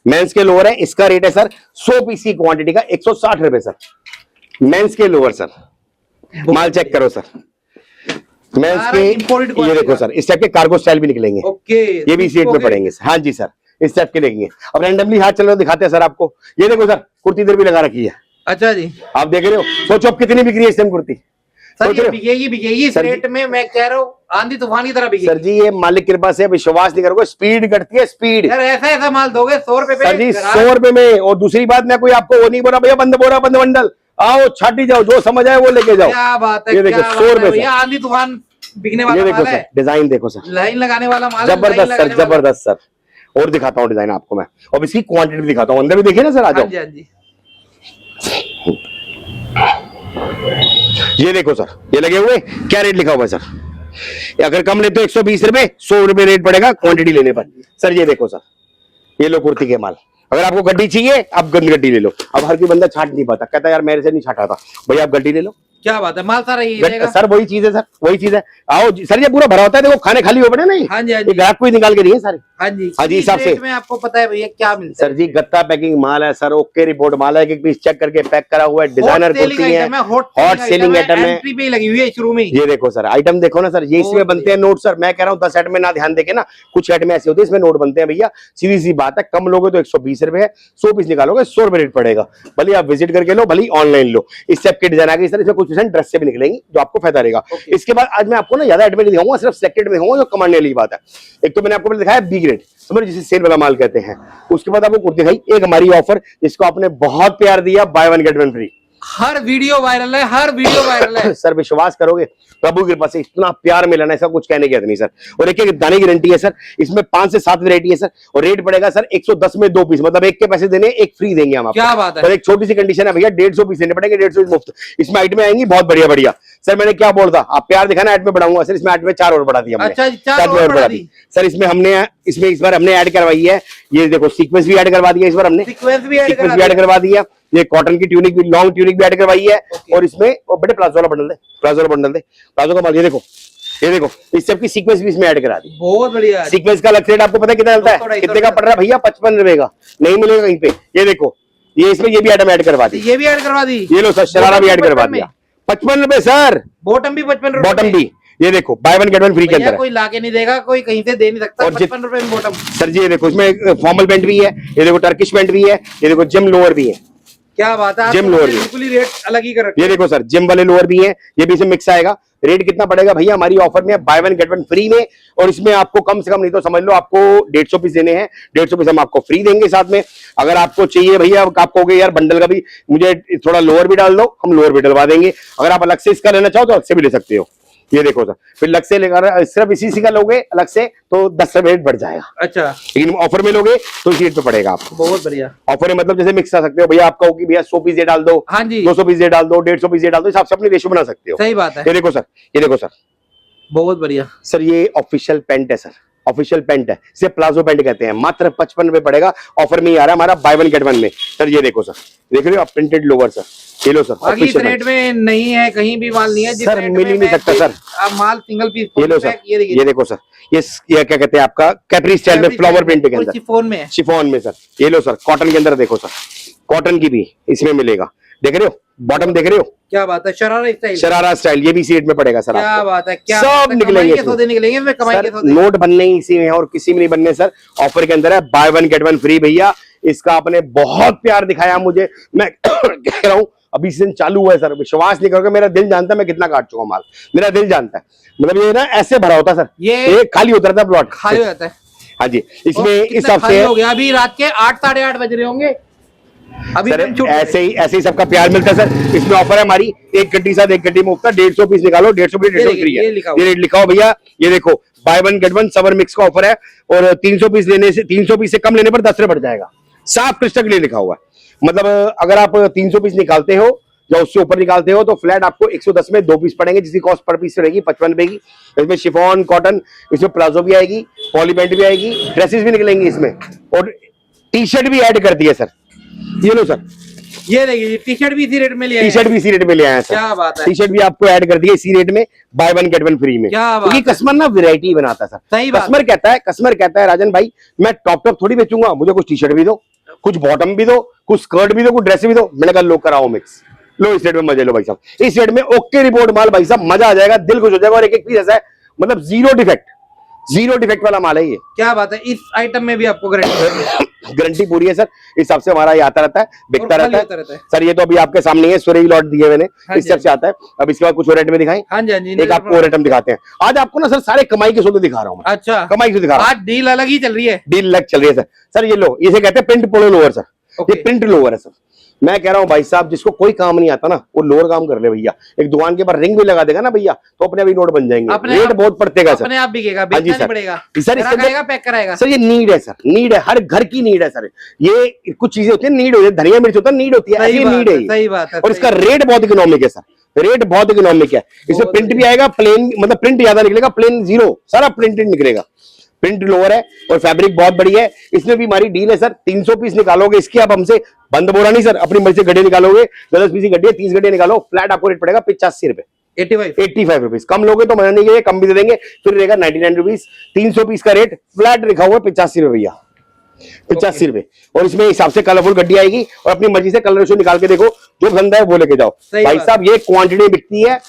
मेंस के लोअर है, इसका रेट है सर 100 पीस की क्वांटिटी का 160 रुपए सर। मेंस के लोअर सर, माल चेक करो सर, मेंस के। ये देखो सर, इस टाइप के कार्गो स्टाइल भी निकलेंगे, ये भी इसी रेट में पड़ेंगे। हाँ जी सर, इस टाइप के देखेंगे। अब रैंडमली हाथ चल रहे दिखाते हैं सर आपको। ये देखो सर, कुर्ती इधर भी लगा रखी है। अच्छा जी, आप देख रहे हो, सोचो अब कितनी बिक रही है इस टाइम कुर्ती सर सोच ये रहे हो? बिकेगी बिकेगी इस सर जी- रेट में, मैं कह रहा हूँ आंधी तूफान की तरह सर बिकेगी। जी ये मालिक की कृपा से विश्वास नहीं करोगे, स्पीड करती है स्पीड। यार ऐसा ऐसा माल दोगे 100 रुपए पे? सर जी ग्राहक- 100 रुपए में। और दूसरी बात मैं कोई आपको वो नहीं बोला भैया बंद बोरा बंद बंडल, आओ छाटी जाओ, जो समझ आए वो लेके जाओ। क्या बात है, ये देखो, क्या 100 बात है रुपए भैया, आंधी तूफान बिकने ये वाला देखो माल सर, है, डिजाइन देखो सर, लाइन लगाने वाला माल है, लाइन जबरदस्त सर, लगाने वाला। जबरदस्त सर। और दिखाता हूँ डिजाइन आपको मैं, और इसकी क्वांटिटी भी दिखाता हूँ। अंदर भी देखिए ना सर, आ हाँ जाओ। जी हाँ जी। ये देखो सर, ये लगे हुए क्या रेट लिखा हुआ है सर? अगर कम लेते हो 120 रुपए, 100 रुपए रेट पड़ेगा क्वांटिटी लेने पर। सर ये देखो सर, ये लो कुर्ती के माल। अगर आपको गड्डी चाहिए आप गड्डी ले लो। अब हर कोई बंदा छाट नहीं पाता, कहता यार मेरे से नहीं छाटा था, भैया आप गड्डी ले लो। क्या बात है, माल सारा ये रहेगा। सर वही चीज है सर, वही चीज है। आओ सर, ये पूरा भरा होता है, देखो खाने खाली हो पड़े नहीं। हाँ जी हाँ ये जी ग्राहक को ही निकाल के दिए सारे। हाँ जी। हाँ जी, इस हिसाब से। रेट में आपको पता है भैया क्या मिलता सर जी गत्ता पैकिंग माल है सर, ओके रिपोर्ट माल है, एक पीस चेक करके पैक करा हुआ है, डिजाइनर कुर्ती है, हॉट सेलिंग आइटम है। एंट्री पे ही लगी हुई है शुरू में ही। ये देखो सर, आइटम देखो ना सर, ये इसमें बनते हैं नोट सर। मैं कह रहा हूँ 10 सेट में ना ध्यान देके ना, कुछ सेट में ऐसे होते हैं इसमें नोट बनते हैं भैया। सीधी सी बात है, कम लोगे तो 120 रुपए है, 100 पीस निकालोगे 100 रुपए रेट पड़ेगा। भले आप विजिट करके लो, भले ऑनलाइन लो। इस टाइप के डिजाइन आ गई सर, इसमें कुछ ड्रेस से भी निकलेंगी जो आपको फायदा रहेगा। इसके बाद आज मैं आपको ना ज्यादा एडमेंट दिखाऊंगा, सिर्फ सिलेक्टेड में दिखाऊंगा जो कमांडने वाली बात है। एक तो मैंने आपको पहले दिखाया बी ग्रेड, समझ जिसे सेल वाला माल कहते हैं। उसके बाद आपको कुर्ती दिखाई, एक हमारी ऑफर जिसको आपने बहुत प्यार दिया, by one get one free. Her video viral है, हर वीडियो वायरल है। सर विश्वास करोगे, प्रभु की कृपा से इतना प्यार मिला ना, ऐसा कुछ कहने की हद नहीं सर। और एक एक दाने की गारंटी है सर, इसमें 5 से 7 वैरायटी है सर। और रेट पड़ेगा सर 110 में 2 पीस, मतलब एक के पैसे देने एक फ्री देंगे हम आपको। क्या बात है। और एक छोटी सी कंडीशन है भैया, 150 पीस लेने पड़ेंगे, 150 मुफ्त। इसमें आइटमें आएंगी बहुत बढ़िया बढ़िया। सर मैंने क्या बोल रहा, आप प्यार दिखाना, ऐड में बढ़ाऊंगा सर। इसमें ऐड में 4 और बढ़ा दिया हमने। अच्छा, 4 और बढ़ा दी सर। इसमें इस बार हमने ऐड करवाई है, ये देखो सीक्वेंस भी ऐड करवा दिया इस बार हमने, सीक्वेंस भी ऐड करवा दिया। ये कॉटन की ट्यूनिक भी, लॉन्ग ट्यूनिक भी ऐड करवाई है। और इसमें बड़े प्लाजो वाला बंडल दे, प्लाजो वाला बंडल दे, प्लाजो का माल। ये देखो इस सब की सीक्वेंस भी इसमें ऐड करा दी। बहुत बढ़िया। सीक्वेंस का अलग रेट आपको पता है कितना मिलता है? कितने का पड़ रहा है भैया? 55 रुपए का, नहीं मिलेगा कहीं पे। ये देखो, ये इसमें ये भी आइटम ऐड करवा दी, ये भी ऐड करवा दी। ये लो सर, शरारा भी ऐड करवा दिया। 55 रुपए सर, बॉटम भी 55 रुपए, बॉटम भी। ये देखो by one get one free के अंदर है। कोई लाके नहीं देगा, कोई कहीं से दे नहीं सकता। और 55 रुपए में बॉटम। सर जी ये देखो, इसमें फॉर्मल पैंट भी है, ये देखो टर्किश पैंट भी है, ये देखो जिम लोअर भी है। क्या बात है, जिम लोअर भी, बिल्कुल ही रेट अलग ही कर रखे। ये देखो सर, जिम वाले लोअर भी है, ये भी इसमें मिक्स आएगा। रेट कितना पड़ेगा भैया? हमारी ऑफर में by one get one free में। और इसमें आपको कम से कम नहीं तो समझ लो आपको 150 पीस देने हैं, 150 पीस हम आपको फ्री देंगे साथ में। अगर आपको चाहिए भैया, आप कहोगे यार बंडल का भी मुझे थोड़ा लोअर भी डाल दो, हम लोअर भी डलवा देंगे। अगर आप अलग से इसका लेना चाहो तो अलग से भी ले सकते हो। ये देखो सर, फिर अलग से लेकर सिर्फ इसी का लोगे अलग से तो 10 रुपए रेट बढ़ जाएगा। अच्छा, लेकिन ऑफर में लोगे तो इसी रेट पे पड़ेगा आपको। बहुत बढ़िया। ऑफर में मतलब जैसे मिक्स कर सकते हो भैया, आप कहो कि भैया 100 पीस ये डाल दो, हाँ जी, 200 पीस ये डाल दो, 150 पीस ये डाल दो, हिसाब से अपनी रेशियो बना सकते हो। सही बात है। ये देखो सर, ये देखो सर, बहुत बढ़िया सर ये ऑफिशियल पैंट है सर, ऑफिशियल पैंट है, इसे प्लाजो पैंट कहते हैं। मात्र 55 रुपए पड़ेगा, ऑफर में ही आ रहा है हमारा बाय वन गेट वन में। सर ये देखो सर, देख रहे हो आप, प्रिंटेड लोवर सर, ये लो सर। बाकी इस रेट में नहीं है, कहीं भी माल नहीं है जिस सर, रेट मिल ही में नहीं सकता सर। आप माल सिंगल पीस, ये लो सर, ये देखो सर, ये क्या कहते हैं आपका कैपरी स्टाइल में फ्लावर प्रिंट के अंदर, शिफॉन में है। शिफॉन में सर। ये लो सर, कॉटन के अंदर देखो सर, कॉटन की भी इसमें मिलेगा। देख रहे हो बॉटम, देख रहे हो क्या बात है, शरारा स्टाइल, शरारा स्टाइल, ये भी इसी रेट में पड़ेगा सर। क्या बात है, क्या सब निकलेंगे, सौदे निकलेंगे इसमें, कमाई के सौदे। नोट बनने ही इसी में है और किसी में नहीं बनने सर। ऑफर के अंदर है by one get one free भैया। इसका आपने बहुत प्यार दिखाया मुझे, मैं कह रहा हूँ अभी सीजन चालू हुआ है सर, विश्वास नहीं करोगे, मेरा दिल जानता है मैं कितना काट चुका माल, मेरा दिल जानता है। मतलब ये ना ऐसे भरा होता सर, ये खाली होता था प्लॉट, खाली हो जाता है। हाँ जी, इसमें इस हिसाब खाली से हो गया। अभी रात के 8 साढ़े 8 बज रहे होंगे अभी सर, छूट ऐसे ही सबका प्यार मिलता है सर। इसमें ऑफर है हमारी, एक गड्डी साथ एक गड्डी मुफ्त है, 150 पीस निकालो, 150 पीस 150 फ्री है। ये रेट लिखा हो भैया, ये देखो by one get one summer mix का ऑफर है। और 300 पीस लेने से, 300 पीस से कम लेने पर 10 रुपए बढ़ जाएगा। साफ क्रिस्टल क्लियर लिखा हुआ है। मतलब अगर आप 300 पीस निकालते हो या उससे ऊपर निकालते हो तो फ्लैट आपको 110 में 2 पीस पड़ेंगे, जिसकी कॉस्ट पर पीस रहेगी 55 रुपए की। इसमें शिफॉन कॉटन, इसमें प्लाजो भी आएगी, पॉली पैंट भी आएगी, ड्रेसेस भी निकलेंगी इसमें, और टी शर्ट भी ऐड कर दी है सर। ये लो सर, ये देखिए टी शर्ट भी इसी रेट में लिया है। टी शर्ट भी इसी रेट में ले आए हैं सर। क्या बात है, टी शर्ट भी आपको ऐड कर दिया इसी रेट में, by one get one free में। क्या बात क्योंकि कस्टमर ना वैरायटी बनाता है सर। सही बात। कस्टमर कहता है राजन भाई मैं टॉप थोड़ी बेचूंगा, मुझे कुछ टी शर्ट भी दो, कुछ बॉटम भी दो, कुछ स्कर्ट भी दो, कुछ ड्रेस भी दो। मैंने कहा लो कराओ मिक्स, लो इस रेट में मजे लो भाई साहब। इस रेट में ओके रिपोर्ट माल भाई साहब, मजा आ जाएगा, दिल खुश हो जाएगा। और एक एक पीस ऐसा है मतलब जीरो डिफेक्ट, जीरो डिफेक्ट वाला माल है ये। क्या बात है, इस आइटम में भी आपको गारंटी गारंटी पूरी है सर, इस हिसाब से हमारा ये आता रहता है, बिकता खाली रहता होता है सर। ये तो अभी आपके सामने है, सूर्य लॉट दिए मैंने, हाँ इस हिसाब से आता है। अब इसके बाद कुछ और आइटम दिखाएं, हाँ जी हाँ जी, एक आपको और आइटम दिखाते हैं। आज आपको ना सर सारे कमाई के सौदे दिखा रहा हूँ मैं, अच्छा कमाई से दिखा रहा हूँ। आज डील अलग ही चल रही है। डील लग चल रही है सर। सर ये लो, इसे कहते हैं प्रिंट पोलो लोअर सर। ओके। ये प्रिंट लोअर है सर। मैं कह रहा हूँ भाई साहब, जिसको कोई काम नहीं आता ना, वो लोअर काम कर ले भैया। एक दुकान के ऊपर रिंग भी लगा देगा ना भैया, तो अपने अभी नोट बन जाएंगे। अपने रेट आप- बहुत पड़तेगा सर, अपने आप बिकेगा, हाँ जी बेचना नहीं सर। पड़ेगा। सर इसके अंदर- कराएगा, पैक कराएगा। सर ये नीड है सर, नीड है, हर घर की नीड है सर। ये कुछ चीजें होती है नीड होती है, धनिया मिर्च होता है नीड होती है, सही ऐसी बात नीड है है, ये। सही बात है। और इसका रेट बहुत इकोनॉमिक है सर, रेट बहुत इकोनॉमिक है। इसमें बहुत प्रिंट भी आएगा प्लेन, मतलब प्रिंट ज्यादा निकलेगा, प्लेन जीरो, सारा प्रिंटेड निकलेगा। प्रिंट लोअर है और फैब्रिक बहुत बढ़िया है। इसमें भी हमारी डील है सर, 300 पीस निकालोगे इसकी आप हमसे, बंद बोरा नहीं सर, अपनी मर्जी से गड्ढे निकालोगे, 10 पीस की गड्ढे, 30 गड्ढे निकालो, फ्लैट आपको रेट पड़ेगा 85 रुपए, 85 रुपीज। कम लोगे तो मजा नहीं है, कम भी दे देंगे, फिर रहेगा 99 रुपीज। 300 पीस का रेट फ्लैट लिखा हुआ है 85 रुपए भैया, 85 रुपए। और इसमें हिसाब से कलरफुल गड्डी आएगी, और अपनी मर्जी से कलर रेशो निकाल के देखो, जो पसंद है वो लेके जाओ भाई साहब। ये क्वांटिटी बिकती है,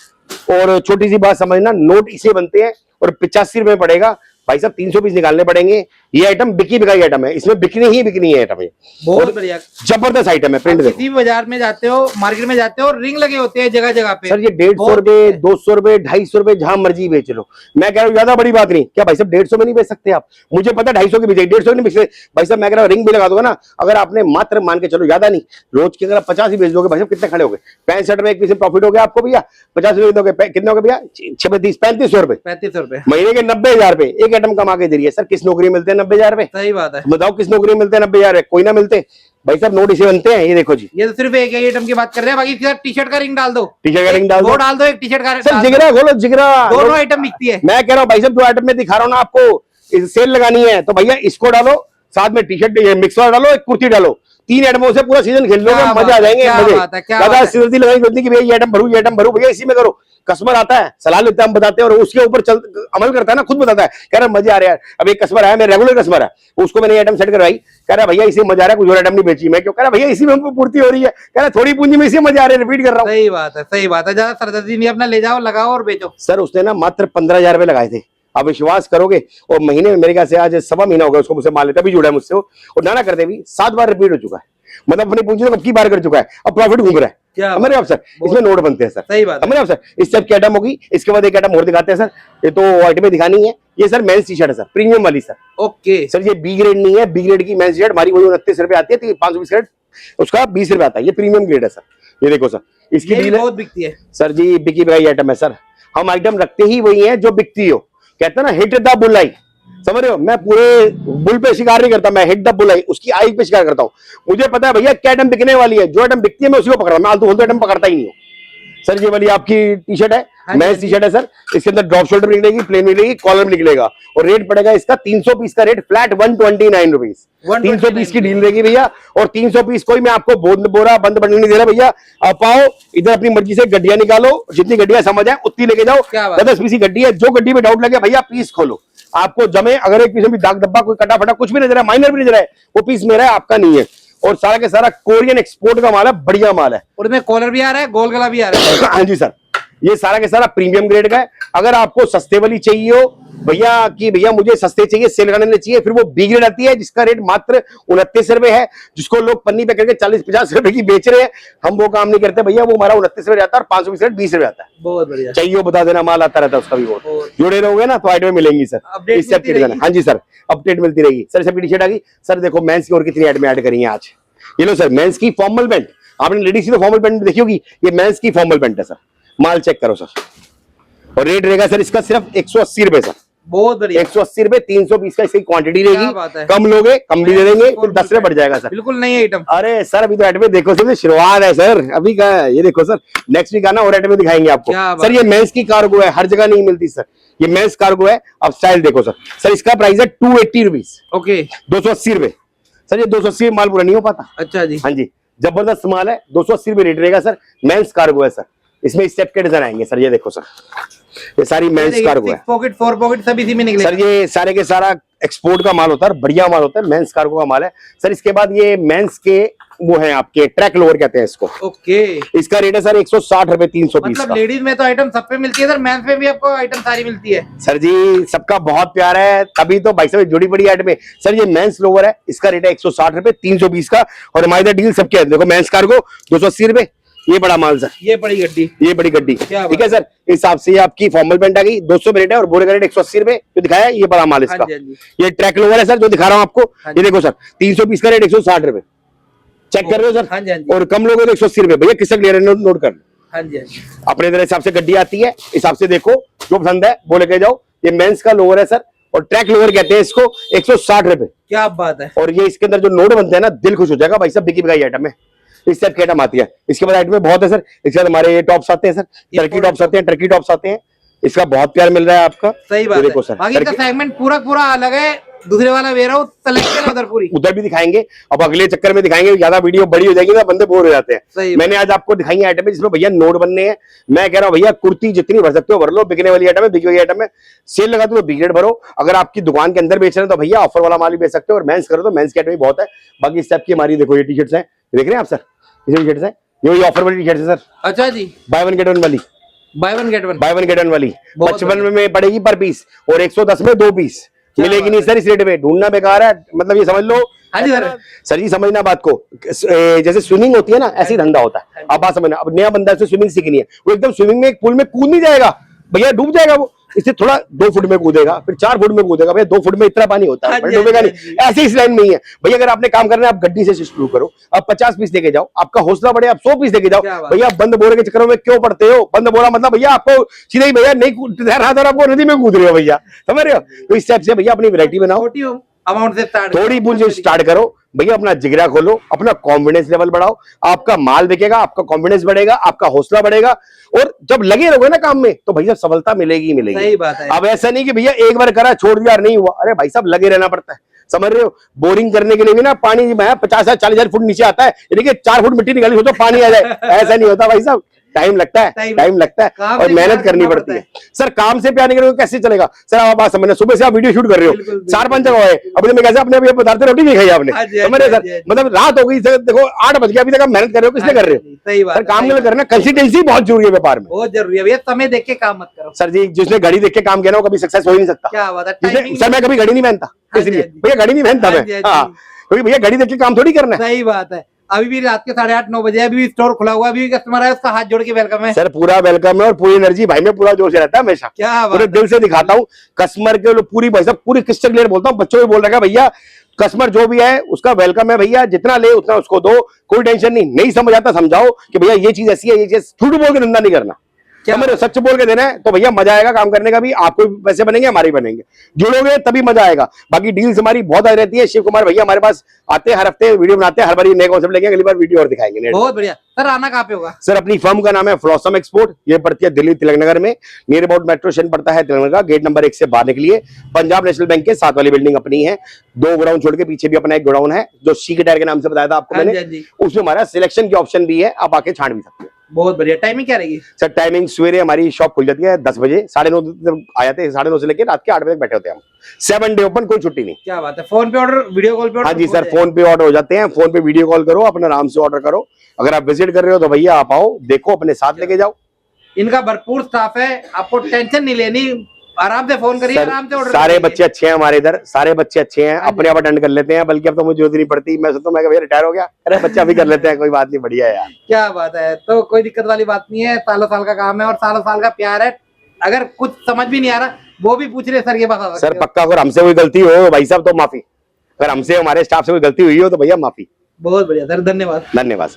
और छोटी सी बात समझना, नोट इसे बनते हैं और 85 रुपए पड़ेगा भाई साहब। 300 पीस निकालने पड़ेंगे। ये आइटम बिकी बिकाई आइटम है, इसमें बिकनी ही बिकनी है आइटम है, बहुत बढ़िया। जबरदस्त आइटम है। प्रिंट देखो किसी भी बाजार में जाते हो, मार्केट में जाते हो, रिंग लगे होते हैं जगह जगह पे सर, ये 150 रुपए, 200 रुपए, 250 रुपए, जहां मर्जी बेच लो। मैं कह रहा हूँ ज्यादा बड़ी बात नहीं, क्या भाई साहब 150 में नहीं बेच सकते आप? मुझे पता 250 की बेचे, 150 नहीं बेच सकते भाई साहब। मैं कह रहा हूँ रिंग भी लगा दोगे ना, अगर आपने मात्र मान के चलो, ज्यादा नहीं, रोज के अगर आप 50 ही बेच दोगे भाई साहब, कितने खड़े हो गए? 65 रुपए एक पीस प्रॉफिट हो गया आपको भैया। 50 रुपए दोगे, कितने हो गए भैया? 3500 रुपए, 3500 रुपए महीने के 90,000 रुपए एक आइटम कमा के दे रही है सर। किस नौकरी मिलते हैं 90,000 रुपए? सही बात है। बताओ किस नौकरी मिलते हैं 90,000 रुपए? कोई ना मिलते भाई साहब, नोट इसे बनते हैं। ये देखो जी, ये तो सिर्फ एक आइटम की बात कर रहे हैं, बाकी टी शर्ट का रिंग डाल दो, टी-शर्ट का रिंग डाल दो, वो डाल दो, एक टी शर्ट का सर डाल दो। जिगरा खोलो, जिगरा दोनों आइटम बिकती है। मैं कह रहा हूँ भाई साहब, जो आइटम में दिखा रहा हूँ ना आपको, सेल लगानी है तो भैया इसको डालो, साथ में टी शर्ट मिक्स वाला डालो, एक कुर्ती डालो, 3 आइटमों से पूरा सीजन खेल लोगे, मजा आ जाएंगे। ज्यादा सिरदर्दी लगाई जरूरत नहीं कि भैया ये आइटम भरू, ये आइटम भरू, भैया इसी में करो। कस्टमर आता है, सलाह लेता है, हम बताते हैं, और उसके ऊपर चल अमल करता है ना, खुद बताता है, कह रहा है मजे आ रहे हैं। अब एक कस्टमर आया, मेरा रेगुलर कस्टमर है, उसको मैंने आइटम सेट करवाई, कह रहा है भैया इसी में मजा आ रहा है, कुछ और आइटम नहीं बेची। मैं क्यों? कह रहा भैया इसी में हमको पूर्ति हो रही है। कह रहा थोड़ी पूंजी में इसी में मजा आ रहा है, रिपीट कर रहा हूँ। सही बात है, सही बात है। ज्यादा सरदर्दी नहीं, अपना ले जाओ, लगाओ और बेचो। सर उसने ना मात्र 15,000 रुपए लगाए थे, आप विश्वास करोगे? और महीने में मेरे ख्याल से आज 1.25 महीना हो गया उसको मुझसे माल लेता, अभी जुड़ा है मुझसे वो, और नाना करते भी 7 बार रिपीट हो चुका है। मतलब अपनी पूंजी तो कब की बार कर चुका है, अब प्रॉफिट घूम रहा है। हमारे आप सर, इसमें नोट बनते हैं सर। सही बात है। हमारे आप सर, इस टाइप की आइटम होगी। इसके बाद एक आइटम और दिखाते हैं सर, ये तो आइटमें दिखानी है। ये सर मेंस टी शर्ट है सर, प्रीमियम वाली सर। ओके सर ये बी ग्रेड नहीं है, बी ग्रेड की मेंस टी शर्ट हमारी वही 29 रुपए आती है, 520 ग्रेड उसका 20 रुपए आता है। ये प्रीमियम ग्रेड है सर। ये देखो सर, इसकी डील है बहुत बिकती है सर जी, बिकी बिकाई आइटम है सर। हम आइटम रखते ही वही है जो बिकती हो। कहते हैं ना हिट द बुल, समझ रहे हो? मैं पूरे बुल पे शिकार नहीं करता, मैं हिट द बुल, उसकी आई पे शिकार करता हूं। मुझे पता है भैया क्या आइटम बिकने वाली है, जो आइटम बिकती है मैं उसी को पकड़ रहा हूं, मैं आलतू फालतू आइटम पकड़ता ही नहीं हूं। सर ये वाली आपकी टी शर्ट है, मेंस टी शर्ट है सर। इसके अंदर ड्रॉप शोल्डर भी निकलेगी, प्लेन निकलेगी, कॉलर भी निकलेगा, और रेट पड़ेगा इसका 300 पीस का रेट फ्लैट 129 रुपीज। 300 पीस की डील रहेगी भैया, और 300 पीस कोई मैं आपको बोरा बंद बनने नहीं दे रहा भैया। आप आओ इधर, अपनी मर्जी से गड्डियां निकालो, जितनी गड्डियां समझ आए उतनी लेके जाओ। 10 पीस की गड्डी है, जो गड्डी में डाउट लगे भैया पीस खोलो, आपको जमे। अगर एक पीस में भी दाग धब्बा, कोई कटा फटा कुछ भी नजर है, माइनर भी नजर है, वो पीस मेरा है, आपका नहीं है। और सारा के सारा कोरियन एक्सपोर्ट का माल है, बढ़िया माल है। और इसमें कॉलर भी आ रहा है, गोल गला भी आ रहा है। हाँ जी सर, ये सारा के सारा प्रीमियम ग्रेड का है। अगर आपको सस्ते वाली चाहिए हो भैया, कि भैया मुझे सस्ते चाहिए, सेल करने चाहिए, फिर वो बी ग्रेड आती है जिसका रेट मात्र 29 रुपए है, जिसको लोग पन्नी पे करके 40-50 रुपए की बेच रहे हैं। हम वो काम नहीं करते भैया, वो हमारा 29 रुपए आता है, और 520 रेट 20 रुपए आता है। बहुत बढ़िया। चाहिए हो बता देना, माल आता रहता है उसका भी। वो जुड़े रहोगे ना तो आइटम मिलेंगी सर, इससे अपडेट करना। हाँ जी सर, अपडेट मिलती रहेगी सर। सबकी टी शर्ट आ गई सर। देखो मेंस की और कितनी आइटमें ऐड करी है आज। ये लो सर, मेंस की फॉर्मल पैंट, आपने लेडीज की तो फॉर्मल पैंट देखी होगी, ये मेंस की फॉर्मल पैंट है सर। माल चेक करो सर, और रेट रहेगा सर इसका सिर्फ 180 रुपए सर। बहुत बढ़िया, 180 रुपए, 300 पीस का इसकी क्वांटिटी क्या रहेगी। बात है। कम लोगे कम भी दे देंगे, फिर 10 रुपए बढ़ जाएगा सर। बिल्कुल नई आइटम। अरे सर अभी तो आइटम देखो सर, शुरुआत है सर, अभी का है। ये देखो सर, नेक्स्ट वीक आना और आइटम दिखाएंगे आपको सर। ये मेंस की कार्गो है, हर जगह नहीं मिलती सर, ये मेंस कार्गो है। अब स्टाइल देखो सर, सर इसका प्राइस है 280 रुपीज। ओके, 280 रुपए सर। ये 280 माल पूरा नहीं हो पाता। अच्छा जी, हाँ जी, जबरदस्त माल है। 280 रुपए रेट रहेगा सर। मेंस कार्गो है सर, इसमें स्टेप के डिजाइन आएंगे सर। ये देखो सर, ये सारी मेंस कार्गो है पॉकेट 4 पॉकेट सब इसी में निकले सर। ये सारे के सारा एक्सपोर्ट का माल होता है, बढ़िया माल होता है, मेंस कार्गो का माल है सर। इसके बाद ये मेंस के वो है आपके ट्रैक लोअर कहते हैं इसको। ओके, इसका रेट है सर 160 रुपए 300 पीस मतलब का। लेडीज में तो आइटम सब पे मिलती है सर, मेंस में भी आपको आइटम सारी मिलती है सर जी सबका बहुत प्यार है, तभी तो भाई साहब जुड़ी बड़ी आइटम है सर। ये मेंस लोअर है, इसका रेट है 160 रुपए 300 पीस का। और हमारी इधर डील सबके है, देखो मेंस कार्गो 280 रुपए, ये बड़ा माल सर, ये बड़ी गड्डी, ये बड़ी गड्डी, क्या ठीक है सर। इस हिसाब से ये आपकी फॉर्मल पैंट आ गई 200 रेट है, और बोरे का रेट 180 रुपए जो दिखाया है, ये बड़ा माल इसका। हाँ जी, हाँ जी। ये ट्रैक लोअर है सर जो दिखा रहा हूँ आपको, हाँ ये देखो सर 300 पीस का रेट 160 रुपए, चेक कर रहे हो सर। हाँ जी, हाँ जी। और कम लोगों को 180 रुपए, भैया किसका क्लियर है नोट कर लो। हाँ जी, हाँ जी। अपने इधर हिसाब से गड्डी आती है, हिसाब से देखो जो पसंद है वो लेके जाओ। ये मेंस का लोअर है सर, और ट्रैक लोअर कहते हैं इसको, 160 रुपए। क्या बात है। और ये इसके अंदर जो नोट बनते हैं ना, दिल खुश हो जाएगा भाई साहब, बिकी बिकाई आइटम है। इस टाइप की आइटम आती है। इसके बाद आइटम बहुत है सर। इसके बाद हमारे ये टॉप्स आते हैं सर, टर्की टॉप्स आते हैं, टर्की टॉप्स आते हैं। इसका बहुत प्यार मिल रहा है आपका, सही बात ये देखो है। सर, बाकी का सेगमेंट पूरा पूरा अलग है, दूसरे वाला वेरा कलेक्शन उधर पूरी उधर भी दिखाएंगे। अब अगले चक्कर में दिखाएंगे, ज्यादा वीडियो बड़ी हो जाएगी ना, बंदे बोर हो जाते हैं। सही मैंने आज आपको दिखाई आइटम है जिसमें भैया नोट बनने हैं। मैं कह रहा हूँ भैया कुर्ती जितनी भर सकते हो भर लो, बिकने वाली आइटम है, बिकी हुई आइटम है। सेल लगा दो तो बिग रेट भरो। अगर आपकी दुकान के अंदर बेच रहे हैं तो भैया ऑफर वाला माल भी बेच सकते हो, और मेंस करो तो मेंस की आइटम भी बहुत है। बाकी इस टाइप की हमारी देखो ये टी शर्ट्स है, देख रहे हैं आप सर, ये टी शर्ट्स है, ये ऑफर वाली टी शर्ट है सर, अच्छा जी, बाय वन गेट वन वाली, by one get one, by one get one वाली बहुत 55 में पड़ेगी पर पीस, और 110 में 2 पीस मिलेगी नहीं सर। इस रेट में ढूंढना बेकार है, मतलब ये समझ लो। हाँ जी सर। सर जी समझना बात को, जैसे स्विमिंग होती है ना, ऐसे ही धंधा होता है। अब बात समझना, अब नया बंदा से स्विमिंग सीखनी है, वो एकदम स्विमिंग में एक पूल में कूद नहीं जाएगा भैया, डूब जाएगा वो। इससे थोड़ा 2 फुट में कूदेगा, फिर 4 फुट में कूदेगा, भैया 2 फुट में इतना पानी होता है, डूबेगा नहीं। ऐसे इस लाइन में ही है भैया। अगर आपने काम करना है, आप गड्डी से शुरू करो, आप 50 पीस लेके जाओ, आपका हौसला बढ़े, आप 100 पीस लेके जाओ भैया। बंद बोरे के चक्करों में क्यों पड़ते हो? बंद बोरा मतलब भैया आपको सीधे ही भैया नहीं तैरना था, आपको नदी में कूद रहे हो भैया, समझ रहे हो? तो इस टाइप से भैया अपनी वैरायटी बनाओ, अमाउंट से स्टार्ट, थोड़ी पूंजी स्टार्ट करो भैया, अपना जिगरा खोलो, अपना कॉन्फिडेंस लेवल बढ़ाओ, आपका माल बिकेगा, आपका कॉन्फिडेंस बढ़ेगा, आपका हौसला बढ़ेगा। और जब लगे रहोगे ना काम में तो भैया सफलता मिलेगी ही मिलेगी। सही बात है। अब ऐसा नहीं कि भैया एक बार करा छोड़ दिया नहीं हुआ, अरे भाई साहब लगे रहना पड़ता है, समझ रहे हो? बोरिंग करने के लिए भी ना पानी 50,000-40,000 फुट नीचे आता है, देखिए 4 फुट मिट्टी निकाली तो पानी आ जाए, ऐसा नहीं होता भाई साहब, टाइम लगता है, टाइम लगता है और मेहनत करनी पड़ती है सर। काम से प्यार नहीं करोगे कैसे चलेगा सर? आप बात समझना, सुबह से आप वीडियो शूट कर रहे हो, 4-5 जगह है, अपने में कैसे अपने अभी बताते रोटी नहीं खाई आपने, समझ रहे सर? मतलब रात हो गई सर, देखो 8 बज गए, अभी तक आप मेहनत कर रहे हो, किसने कर रहे हो? सही बात सर काम के लिए करना, कंसिस्टेंसी बहुत जरूरी है व्यापार में, बहुत जरूरी है भैया। समय देख के काम मत करो सर जी। जिसने घड़ी देख के काम किया ना वो कभी सक्सेस हो ही नहीं सकता। क्या बात है। सर मैं कभी घड़ी नहीं पहनता, इसलिए भैया घड़ी नहीं पहनता मैं, क्योंकि भैया घड़ी देख के काम थोड़ी करना है। सही बात है। अभी भी रात के 8:30-9 बजे, अभी भी स्टोर खुला हुआ, अभी भी कस्टमर है, उसका हाथ जोड़ के वेलकम है सर, पूरा वेलकम है और पूरी एनर्जी भाई में पूरा जोश रहता है हमेशा। क्या पूरे दिल से दिखाता हूँ कस्टमर के, पूरी भाई साहब पूरी क्रिस्टल क्लियर बोलता हूँ, बच्चों को बोल रखा भैया कस्टमर जो भी है उसका वेलकम है भैया, जितना ले उतना उसको दो, कोई टेंशन नहीं समझ आता समझाओ कि भैया ये चीज ऐसी है, ये चीज झूठ बोल के धंधा नहीं करना, समझ रहे हो? सच बोल के देना है तो भैया मजा आएगा काम करने का भी, आपको भी पैसे बनेंगे, हमारे भी बनेंगे, जुड़ोगे तभी मजा आएगा। बाकी डील्स हमारी बहुत आ रहती है। शिव कुमार भैया हमारे पास आते हैं, हर हफ्ते वीडियो बनाते हैं, हर बार नए कॉन्सेप्ट लेंगे, अगली बार वीडियो और दिखाएंगे। बहुत बढ़िया सर। आना कहाँ पे होगा सर? अपनी फर्म का नाम है फ्लॉसम एक्सपोर्ट, ये पड़ती है दिल्ली तिलक नगर में, नियर अबाउट मेट्रो स्टेशन पड़ता है तिलक नगर, गेट नंबर 1 से बाहर निकलिए, पंजाब नेशनल बैंक के साथ वाली बिल्डिंग अपनी है। 2 गोडाउन छोड़ के पीछे भी अपना एक गोडाउन है जो सी के टायर के नाम से बताया था आपको मैंने, उसमें हमारा सिलेक्शन की ऑप्शन भी है, आप आके छांट भी सकते हैं। बहुत बढ़िया। टाइमिंग क्या रहेगी सर? टाइमिंग सवेरे हमारी शॉप खुल जाती है 10 बजे, 9:30 आ जाते हैं, 9:30 से लेकर रात के 8 बजे तक बैठे होते हैं हम, 7 डे ओपन, कोई छुट्टी नहीं। क्या बात है। फोन पे ऑर्डर, वीडियो कॉल पे ऑर्डर? हाँ जी सर, फोन पे ऑर्डर हो जाते हैं, फोन पे वीडियो कॉल करो, अपना आराम से ऑर्डर करो। अगर आप विजिट कर रहे हो तो भैया आप आओ, देखो, अपने साथ लेके जाओ। इनका भरपूर स्टाफ है, आपको टेंशन नहीं लेनी, आराम से फोन करिए, आराम से ऑर्डर। सारे बच्चे अच्छे हैं हमारे इधर, सारे बच्चे अच्छे हैं, अपने आप अटेंड कर लेते हैं, बल्कि अब तो मुझे जरूरत नहीं पड़ती। मैं सोचता हूं मैं भैया रिटायर हो गया, अरे बच्चा भी कर लेते हैं, कोई बात नहीं, बढ़िया है यार। क्या बात है। तो कोई दिक्कत वाली बात नहीं है, सालों साल का काम है और सालों साल का प्यार है। अगर कुछ समझ भी नहीं आ रहा वो भी पूछ रहे सर ये बता सर पक्का, अगर हमसे कोई गलती हो भाई साहब तो माफी, अगर हमसे हमारे स्टाफ से कोई गलती हुई हो तो भैया माफी। बहुत बढ़िया सर, धन्यवाद। धन्यवाद सर।